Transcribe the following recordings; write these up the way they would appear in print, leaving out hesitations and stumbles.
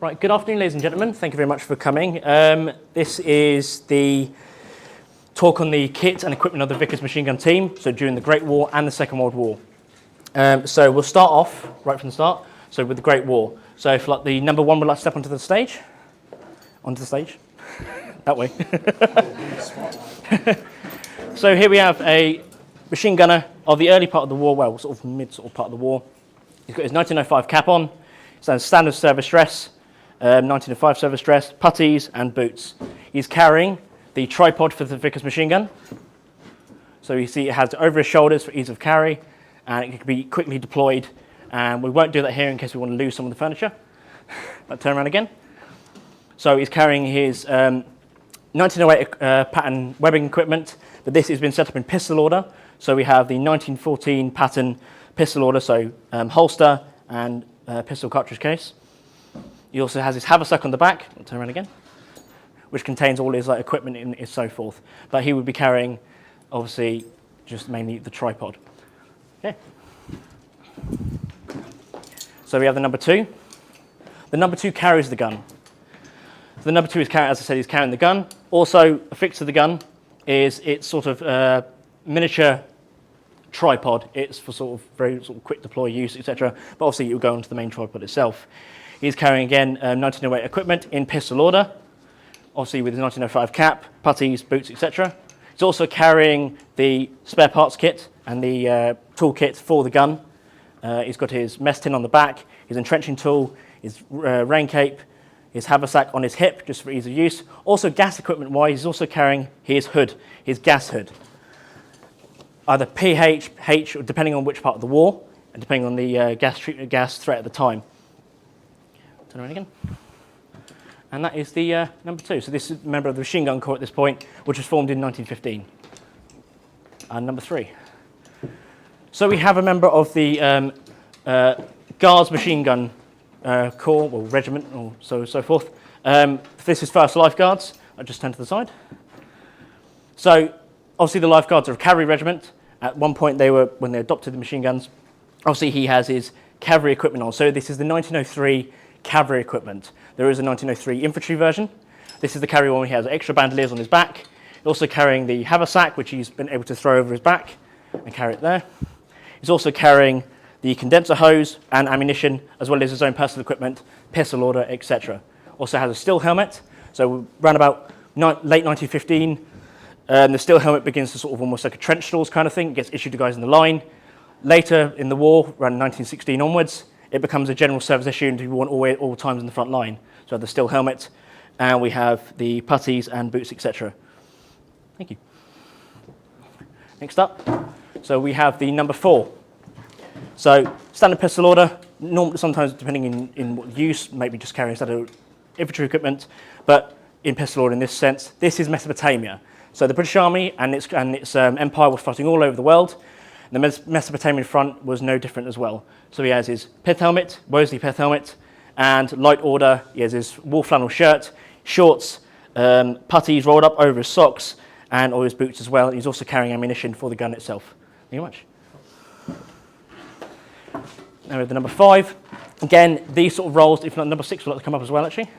Right, good afternoon, ladies and gentlemen. Thank you very much for coming. This is the talk on the kit and equipment of the Vickers machine gun team, so during the Great War and the Second World War. So we'll start off right from the start, so with the Great War. So if like the number one would like to step onto the stage, that way. So here we have a machine gunner of the early part of the war, well, sort of mid part of the war. He's got his 1905 cap on, standard service dress, 1905 service dress, puttees and boots. He's carrying the tripod for the Vickers machine gun. So you see it has it over his shoulders for ease of carry, and it can be quickly deployed. And we won't do that here in case we want to lose some of the furniture. But turn around again. So he's carrying his 1908 pattern webbing equipment, but this has been set up in pistol order. So we have the 1914 pattern pistol order, so holster and pistol cartridge case. He also has his haversack on the back, I'll turn around again, which contains all his equipment and so forth. But he would be carrying, obviously, just mainly the tripod. Okay. So we have the number two. The number two carries the gun. So the number two is carrying, as I said, he's carrying the gun. Also affixed to the gun is its sort of miniature tripod. It's for sort of very sort of quick deploy use, etc. But obviously it will go onto the main tripod itself. He's carrying again 1908 equipment in pistol order, obviously with his 1905 cap, puttees, boots, etc. He's also carrying the spare parts kit and the tool kit for the gun. He's got his mess tin on the back, his entrenching tool, his rain cape, his haversack on his hip, just for ease of use. Also gas equipment wise, he's also carrying his hood, his gas hood. Either PH, H, depending on which part of the war, and depending on the gas threat at the time. Turn around again. And that is the number two. So this is a member of the Machine Gun Corps at this point, which was formed in 1915. And number three. So we have a member of the Guards Machine Gun Corps, or regiment, or so forth. This is First Lifeguards. I'll just turn to the side. So obviously the Lifeguards are a cavalry regiment. At one point when they adopted the machine guns, obviously he has his cavalry equipment on. So this is the 1903 cavalry equipment. There is a 1903 infantry version. This is the cavalry one. He has extra bandoliers on his back. He's also carrying the haversack, which he's been able to throw over his back and carry it there. He's also carrying the condenser hose and ammunition, as well as his own personal equipment, pistol order, etc. Also has a steel helmet. So around about late 1915, the steel helmet begins to sort of almost like a trench stores kind of thing. It gets issued to guys in the line. Later in the war, around 1916 onwards, it becomes a general service issue and you want all times in the front line. So the steel helmet, and we have the puttees and boots, etc. Thank you. Next up, so we have the number four. So standard pistol order, sometimes depending in what use, maybe just carrying standard infantry equipment, but in pistol order in this sense, this is Mesopotamia. So the British Army and its empire was fighting all over the world. The Mesopotamian front was no different as well. So he has his pith helmet, Wolseley pith helmet, and light order, he has his wool flannel shirt, shorts, puttees rolled up over his socks, and all his boots as well. He's also carrying ammunition for the gun itself. Thank you very much. Now we have the number five. Again, these sort of roles, if not number six, will like to come up as well, actually.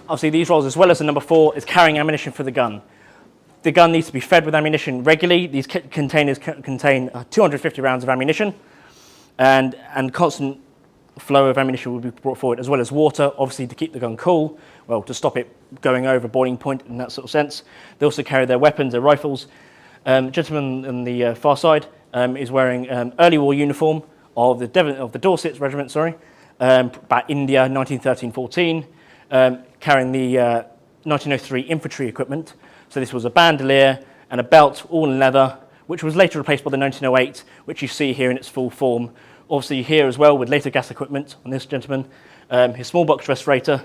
Obviously, these roles, as well as the number four, is carrying ammunition for the gun. The gun needs to be fed with ammunition regularly. These containers contain 250 rounds of ammunition, and constant flow of ammunition will be brought forward, as well as water, obviously to keep the gun cool, well, to stop it going over boiling point in that sort of sense. They also carry their weapons, their rifles. Gentleman on the far side is wearing early war uniform of the Dorset Regiment, about India, 1913-14, carrying the 1903 infantry equipment. So this was a bandolier and a belt, all in leather, which was later replaced by the 1908, which you see here in its full form. Obviously here as well with later gas equipment on this gentleman, his small box respirator,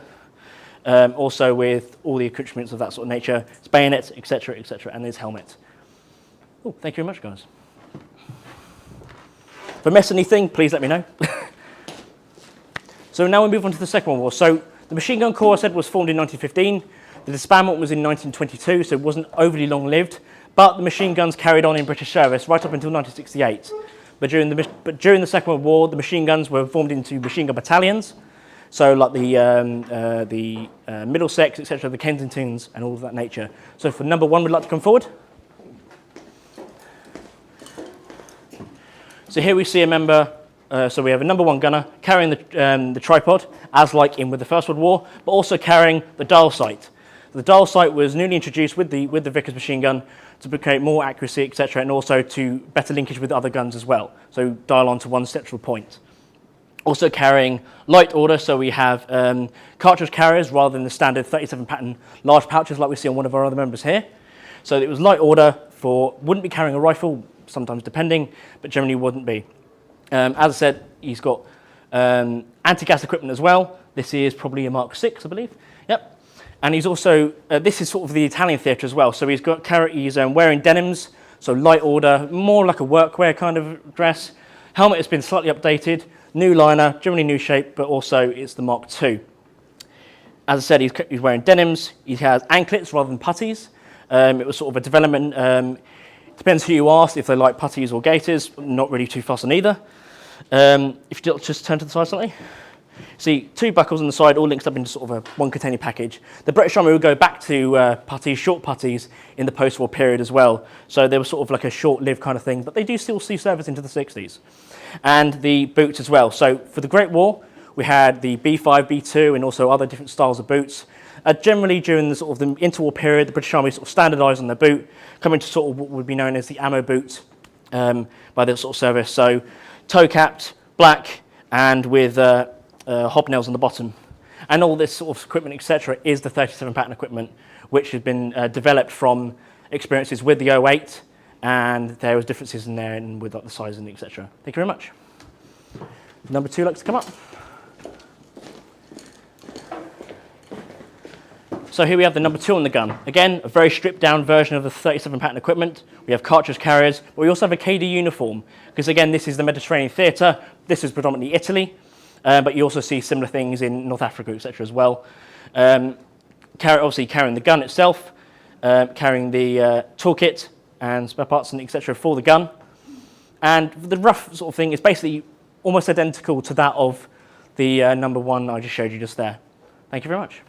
also with all the accoutrements of that sort of nature, his bayonet, etc., and his helmet. Oh, thank you very much, guys. If I miss anything, please let me know. So now we move on to the Second World War. So the Machine Gun Corps, I said, was formed in 1915. The disbandment was in 1922, so it wasn't overly long-lived. But the machine guns carried on in British service right up until 1968. But during the Second World War, the machine guns were formed into machine gun battalions. So like the Middlesex, etc., the Kensingtons, and all of that nature. So for number 1, we'd like to come forward. So here we see a member. So we have a number 1 gunner carrying the tripod, as like in with the First World War, but also carrying the dial sight. The dial sight was newly introduced with the Vickers machine gun to create more accuracy, etc., and also to better linkage with other guns as well. So dial on to one central point. Also carrying light order, so we have cartridge carriers rather than the standard 37 pattern large pouches like we see on one of our other members here. So it was light order wouldn't be carrying a rifle, sometimes depending, but generally wouldn't be. As I said, he's got anti-gas equipment as well. This is probably a Mark 6, I believe. Yep. And he's also, this is sort of the Italian theatre as well. So he's wearing denims, so light order, more like a workwear kind of dress. Helmet has been slightly updated, new liner, generally new shape, but also it's the Mark II. As I said, he's wearing denims. He has anklets rather than puttees. It was sort of a development. Depends who you ask, if they like puttees or gaiters. Not really too fussed on either. If you just turn to the side slightly. See, 2 buckles on the side, all linked up into sort of a one containing package. The British Army would go back to puttees, short puttees, in the post-war period as well. So they were sort of like a short-lived kind of thing, but they do still see service into the 60s. And the boots as well. So for the Great War, we had the B5, B2, and also other different styles of boots. Generally, during the sort of the interwar period, the British Army sort of standardised on their boot, coming to sort of what would be known as the ammo boot by the sort of service. So toe-capped, black, and with hobnails on the bottom. And all this sort of equipment, etc., is the 37 pattern equipment, which has been developed from experiences with the 08, and there was differences in there and with like the sizing, etc. Thank you very much. Number 2 likes to come up. So here we have the number 2 on the gun. Again, a very stripped down version of the 37 pattern equipment. We have cartridge carriers, but we also have a KD uniform, because again, this is the Mediterranean theatre. This is predominantly Italy, but you also see similar things in North Africa, etc. as well. Obviously carrying the gun itself, carrying the toolkit and spare parts and etc. for the gun. And the rough sort of thing is basically almost identical to that of the number 1 I just showed you just there. Thank you very much.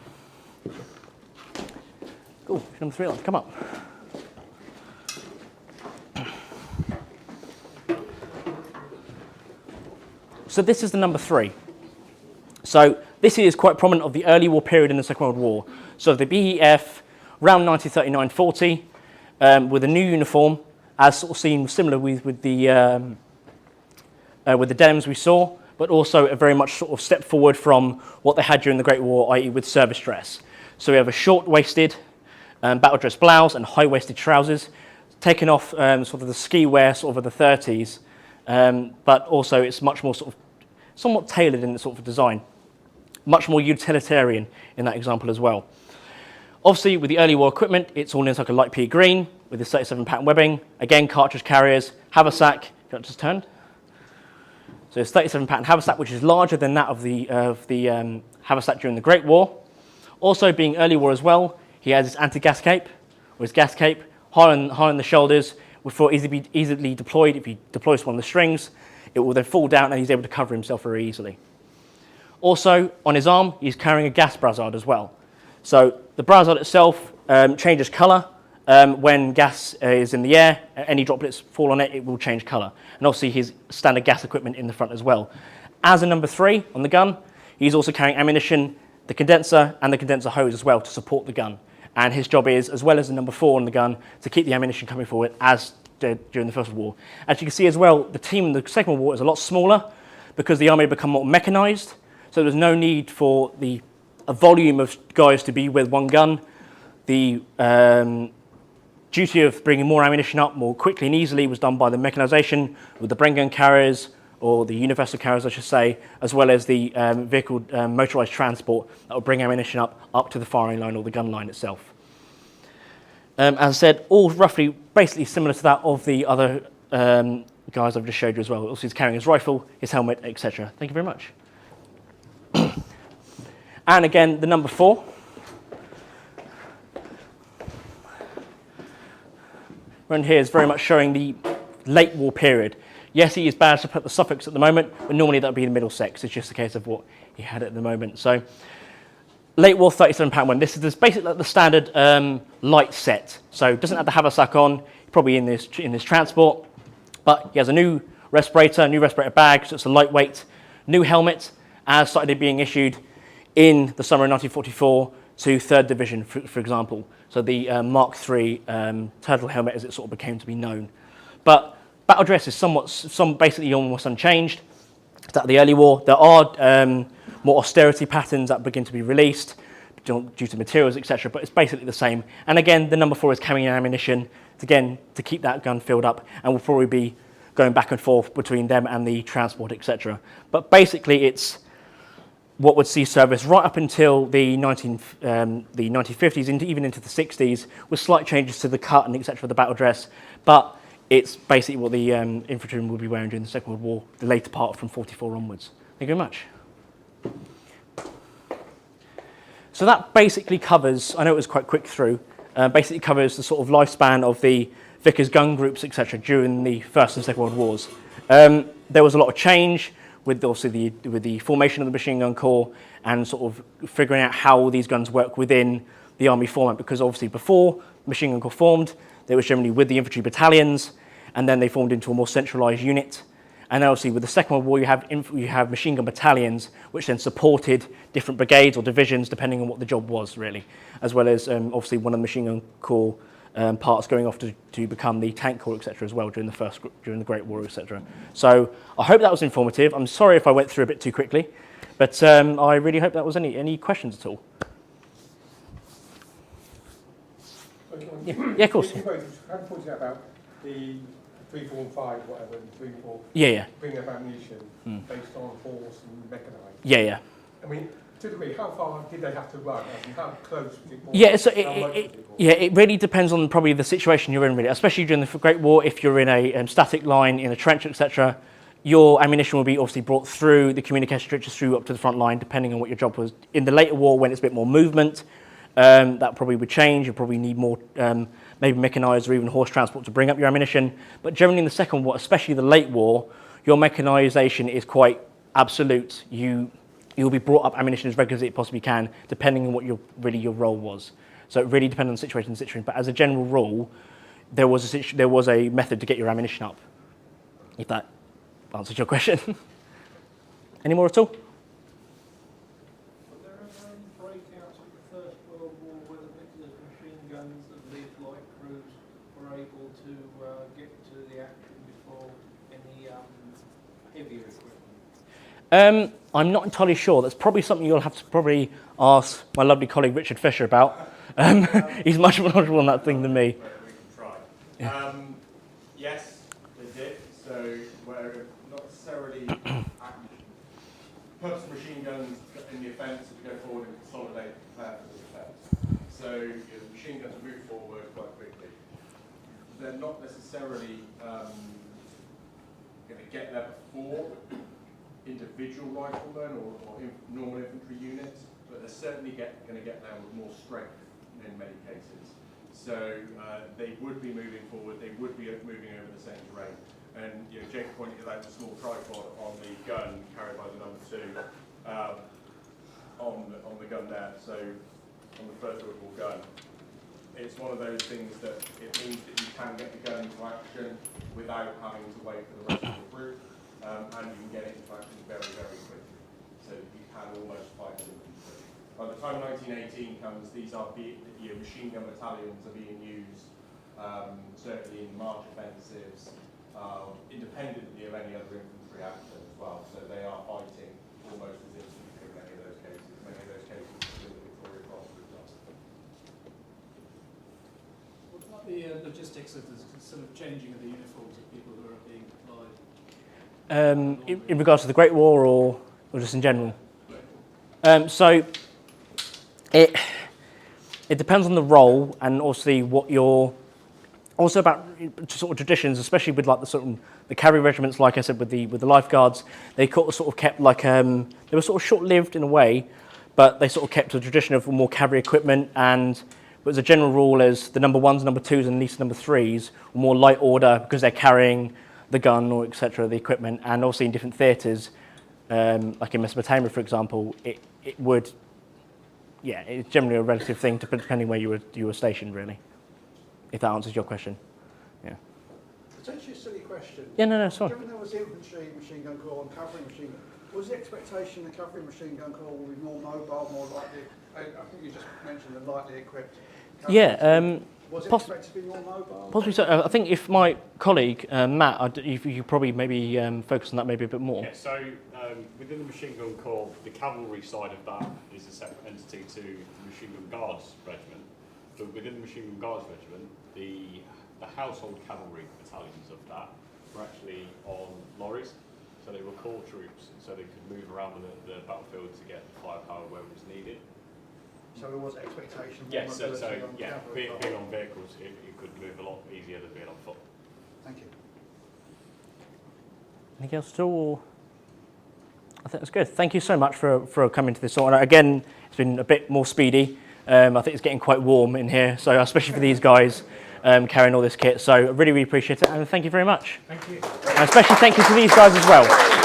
Cool, number 3, let's come up. So this is the number 3. So this is quite prominent of the early war period in the Second World War. So the BEF, around 1939-40, with a new uniform, as sort of seen similar with the denims we saw, but also a very much sort of step forward from what they had during the Great War, i.e. with service dress. So we have a short-waisted battle dress blouse and high-waisted trousers, taken off sort of the ski wear sort of the 30s, but also it's much more sort of somewhat tailored in the sort of design, much more utilitarian in that example as well. Obviously, with the early war equipment, it's all in like a light pea green with the 37 pattern webbing. Again, cartridge carriers, haversack. Just turned. So it's 37 pattern haversack, which is larger than that of the haversack during the Great War. Also, being early war as well, he has his anti-gas cape, or his gas cape, high on the shoulders, for easily deployed. If he deploys one of the strings, it will then fall down and he's able to cover himself very easily. Also, on his arm, he's carrying a gas brassard as well. So the brassard itself changes colour when gas is in the air. Any droplets fall on it, it will change colour. And obviously his standard gas equipment in the front as well. As a number 3 on the gun, he's also carrying ammunition, the condenser and the condenser hose as well to support the gun. And his job is, as well as the number 4 on the gun, to keep the ammunition coming forward as did during the First World War. As you can see as well, the team in the Second World War is a lot smaller because the army had become more mechanised. So there's no need for a volume of guys to be with one gun. The duty of bringing more ammunition up more quickly and easily was done by the mechanisation with the Bren gun carriers, or the universal carriers I should say, as well as the vehicle motorised transport that will bring ammunition up to the firing line or the gun line itself. As I said, all roughly basically similar to that of the other guys I've just showed you as well. Also he's carrying his rifle, his helmet, etc. Thank you very much. And again, the number 4. Around here is very much showing the late war period. Yes, he is bad to put the suffix at the moment, but normally that would be the Middlesex. It's just a case of what he had at the moment. So late war £37 one. This is basically like the standard light set. So doesn't have the haversack on, probably in this transport, but he has a new respirator bag, so it's a lightweight, new helmet, as started being issued in the summer of 1944 to 3rd Division, for example. So the Mark III turtle helmet, as it sort of became to be known. But battle dress is basically almost unchanged. At the early war, there are more austerity patterns that begin to be released due to materials, etc. But it's basically the same. And again, the number 4 is carrying ammunition, again, to keep that gun filled up, and will probably be going back and forth between them and the transport, etc. But basically, it's what would see service right up until the 1950s, even into the 60s, with slight changes to the cut and etc. of the battle dress. But it's basically what the infantrymen would be wearing during the Second World War, the later part from 44 onwards. Thank you very much. So that basically covers, I know it was quite quick through, basically covers the sort of lifespan of the Vickers gun groups, etc., during the First and Second World Wars. There was a lot of change with obviously with the formation of the Machine Gun Corps and sort of figuring out how these guns work within the army format, because obviously before the Machine Gun Corps formed, they were generally with the infantry battalions, and then they formed into a more centralised unit. And then obviously with the Second World War, you have machine gun battalions, which then supported different brigades or divisions, depending on what the job was, really, as well as obviously one of the Machine Gun Corps parts going off to become the Tank Corps, etc., as well during the Great War, etc. So I hope that was informative. I'm sorry if I went through a bit too quickly, but I really hope that was any questions at all. Yeah, of course. You have pointed out about the 3, 4, and 5, whatever, 3, 4. Yeah. Bringing up ammunition based on horse and mechanised. Yeah. I mean, typically, how far did they have to run? And how close was it? Yeah, so it really depends on probably the situation you're in, really. Especially during the Great War, if you're in a static line, in a trench, etc., your ammunition will be obviously brought through the communication trenches through up to the front line, depending on what your job was. In the later war, when it's a bit more movement, that probably would change. You probably need more, maybe mechanised or even horse transport to bring up your ammunition. But generally in the Second War, especially the late war, your mechanisation is quite absolute. You'll be brought up ammunition as regularly as it possibly can, depending on what your role was. So it really depends on situation to situation. But as a general rule, there was a method to get your ammunition up. If that answers your question. Any more at all? Were there any breakouts of the First World War where the Vickers machine guns that lived like crews were able to get to the action before any heavier equipment? I'm not entirely sure. That's probably something you'll have to probably ask my lovely colleague Richard Fisher about. He's much more knowledgeable on that thing than me. We can try. Yeah. Yes, they did. So where not necessarily put some machine guns in the offence to go forward and consolidate and prepare for the offence. So the machine guns move forward quite quickly. They're not necessarily going to get there before individual riflemen or normal infantry units, but they're certainly going to get there with more strength in many cases. So they would be moving forward, they would be moving over the same terrain. And Jake pointed out the small tripod on the gun carried by the number 2 on the gun there, so on the First World War gun. It's one of those things that it means that you can get the gun into action without having to wait for the rest of the group. And you can get it into action very, very quickly. So you can almost fight it. By the time 1918 comes, these are machine gun battalions are being used, certainly in march offensives, independently of any other infantry action as well. So they are fighting almost as infantry in many of those cases. Many of those cases in the Victoria Cross, for example. What about the logistics of the sort of changing of the uniforms of people who are being deployed? In regards to the Great War or just in general? So it depends on the role and also what you're also about sort of traditions, especially with like the cavalry regiments, like I said, with the lifeguards, they sort of kept like they were sort of short-lived in a way, but they sort of kept a tradition of more cavalry equipment, and but as a general rule, as the number 1s, number 2s, and at least number 3s were more light order because they're carrying the gun or etc., the equipment, and obviously in different theatres, like in Mesopotamia, for example, it would, yeah, it's generally a relative thing depending where you were stationed, really. If that answers your question, yeah. Potentially a silly question. Yeah, no, sorry. Given there was infantry machine gun corps and cavalry machine gun, was the expectation the cavalry machine gun corps will be more mobile, more likely? I think you just mentioned the lightly equipped. Yeah. Was it expected to be more mobile? Possibly so. I think if my colleague Matt, if you probably maybe focus on that maybe a bit more. Yeah, so within the machine gun corps, the cavalry side of that is a separate entity to the machine gun guards regiment. But within the machine gun guards regiment, the household cavalry battalions of that were actually on lorries, so they were corps troops, so they could move around the battlefield to get firepower where it was needed. So there was expectation. Yes, so mobility on yeah, cavalry corps. being on vehicles, it could move a lot easier than being on foot. Thank you. Anything else at all? Or? I think that's good. Thank you so much for coming to this sort. Again, it's been a bit more speedy. I think it's getting quite warm in here, so especially for these guys carrying all this kit. So I really, really appreciate it, and thank you very much. Thank you. And especially thank you to these guys as well.